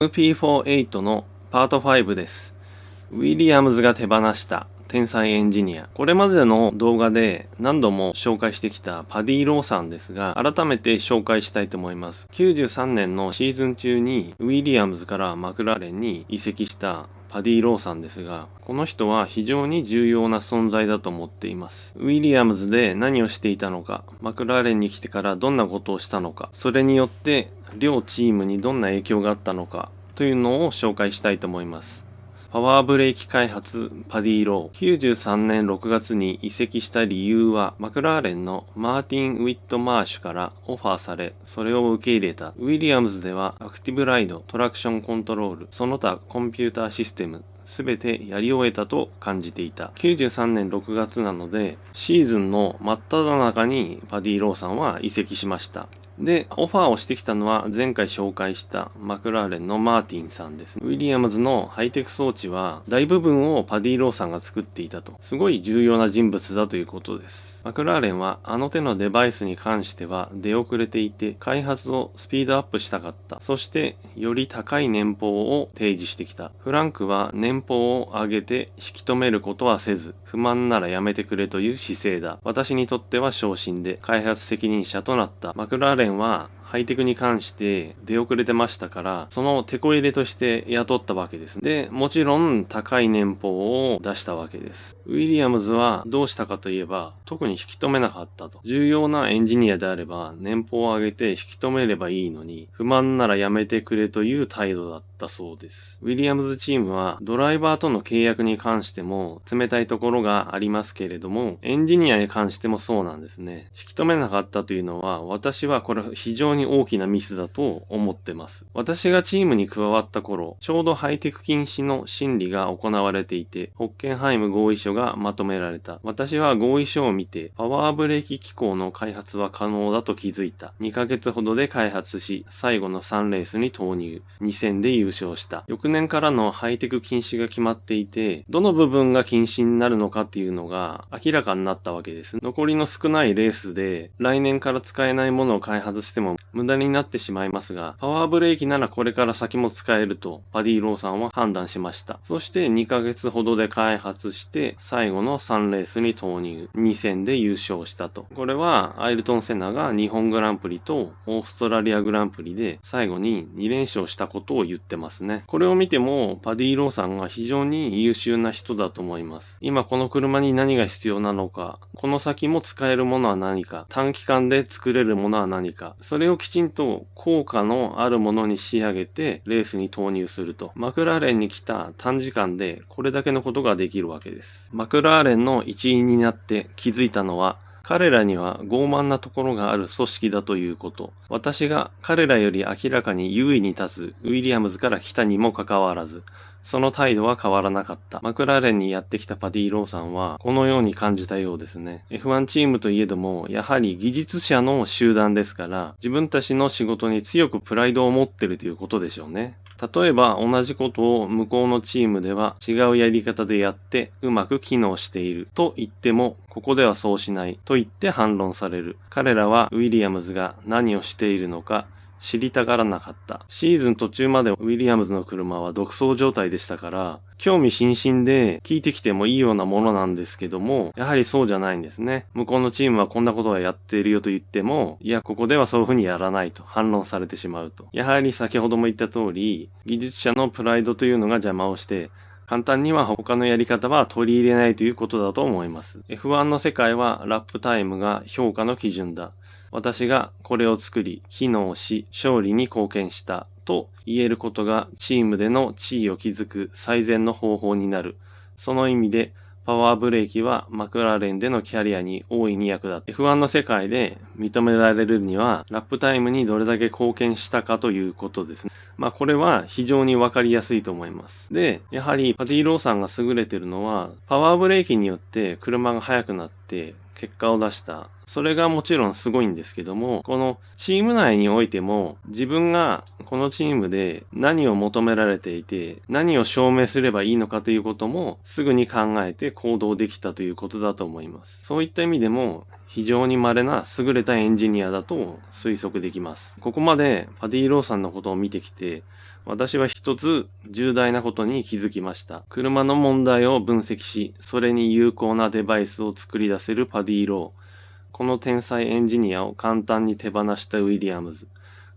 MP48 のパート5です。ウィリアムズが手放した天才エンジニア。これまでの動画で何度も紹介してきたパディ・ローさんですが、改めて紹介したいと思います。93年のシーズン中にウィリアムズからマクラーレンに移籍したパディ・ローさんですが、この人は非常に重要な存在だと思っています。ウィリアムズで何をしていたのか、マクラーレンに来てからどんなことをしたのか、それによって両チームにどんな影響があったのかというのを紹介したいと思います。パワーブレーキ開発パディ・ロー。93年6月に移籍した理由は、マクラーレンのマーティン・ウィットマーシュからオファーされ、それを受け入れた。ウィリアムズではアクティブライド、トラクションコントロール、その他コンピューターシステム、すべてやり終えたと感じていた。93年6月なので、シーズンの真っ只中にパディ・ローさんは移籍しました。で、オファーをしてきたのは前回紹介したマクラーレンのマーティンさんです。ウィリアムズのハイテク装置は大部分をパディ・ローさんが作っていたと。すごい重要な人物だということです。マクラーレンはあの手のデバイスに関しては出遅れていて開発をスピードアップしたかった。そしてより高い年俸を提示してきた。フランクは年俸を上げて引き止めることはせず、不満ならやめてくれという姿勢だ。私にとっては昇進で開発責任者となった。マクラーレンはハイテクに関して出遅れてましたから、その手こ入れとして雇ったわけです。で、もちろん高い年俸を出したわけです。ウィリアムズはどうしたかといえば、特に引き止めなかったと。重要なエンジニアであれば、年俸を上げて引き止めればいいのに、不満ならやめてくれという態度だったそうです。ウィリアムズチームはドライバーとの契約に関しても冷たいところがありますけれども、エンジニアに関してもそうなんですね。引き止めなかったというのは、私はこれ非常に大きなミスだと思ってます。私がチームに加わった頃、ちょうどハイテク禁止の審理が行われていて、ホッケンハイム合意書がまとめられた。私は合意書を見て、パワーブレーキ機構の開発は可能だと気づいた。2ヶ月ほどで開発し、最後の3レースに投入。2戦で優勝した。翌年からのハイテク禁止が決まっていて、どの部分が禁止になるのかっていうのが明らかになったわけです。残りの少ないレースで、来年から使えないものを開発しても無駄になってしまいますが、パワーブレーキならこれから先も使えると、パディ・ローさんは判断しました。そして2ヶ月ほどで開発して、最後の3レースに投入。2戦で優勝したと。これは、アイルトン・セナが日本グランプリとオーストラリアグランプリで最後に2連勝したことを言ってますね。これを見ても、パディ・ローさんが非常に優秀な人だと思います。今この車に何が必要なのか、この先も使えるものは何か、短期間で作れるものは何か、それをきちんと効果のあるものに仕上げてレースに投入すると。マクラーレンに来た短時間でこれだけのことができるわけです。マクラーレンの一員になって気づいたのは、彼らには傲慢なところがある組織だということ。私が彼らより明らかに優位に立つウィリアムズから来たにもかかわらず、その態度は変わらなかった。マクラーレンにやってきたパディ・ローさんは、このように感じたようですね。F1 チームといえども、やはり技術者の集団ですから、自分たちの仕事に強くプライドを持っているということでしょうね。例えば同じことを向こうのチームでは違うやり方でやってうまく機能していると言っても、ここではそうしないと言って反論される。彼らはウィリアムズが何をしているのか知りたがらなかった。シーズン途中までウィリアムズの車は独走状態でしたから、興味津々で聞いてきてもいいようなものなんですけども、やはりそうじゃないんですね。向こうのチームはこんなことはやっているよと言っても、いや、ここではそういうふうにやらないと反論されてしまうと。やはり先ほども言った通り、技術者のプライドというのが邪魔をして、簡単には他のやり方は取り入れないということだと思います。F1 の世界はラップタイムが評価の基準だ。私がこれを作り、機能し、勝利に貢献したと言えることがチームでの地位を築く最善の方法になる。その意味で、パワーブレーキはマクラーレンでのキャリアに大いに役立つ。F1 の世界で認められるには、ラップタイムにどれだけ貢献したかということですね。これは非常にわかりやすいと思います。で、やはりパディ・ローさんが優れているのは、パワーブレーキによって車が速くなって結果を出した。それがもちろんすごいんですけども、このチーム内においても自分がこのチームで何を求められていて、何を証明すればいいのかということもすぐに考えて行動できたということだと思います。そういった意味でも非常に稀な優れたエンジニアだと推測できます。ここまでパディ・ローさんのことを見てきて、私は一つ重大なことに気づきました。車の問題を分析し、それに有効なデバイスを作り出せるパディ・ロー。この天才エンジニアを簡単に手放したウィリアムズ。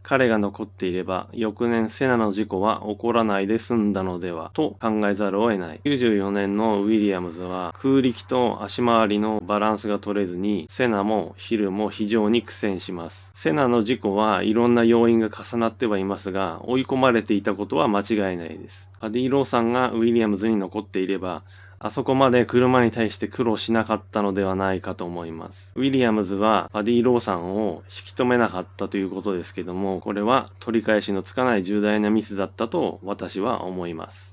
彼が残っていれば、翌年セナの事故は起こらないで済んだのでは、と考えざるを得ない。94年のウィリアムズは、空力と足回りのバランスが取れずに、セナもヒルも非常に苦戦します。セナの事故はいろんな要因が重なってはいますが、追い込まれていたことは間違いないです。パディ・ローさんがウィリアムズに残っていれば、あそこまで車に対して苦労しなかったのではないかと思います。ウィリアムズはパディ・ローさんを引き止めなかったということですけども、これは取り返しのつかない重大なミスだったと私は思います。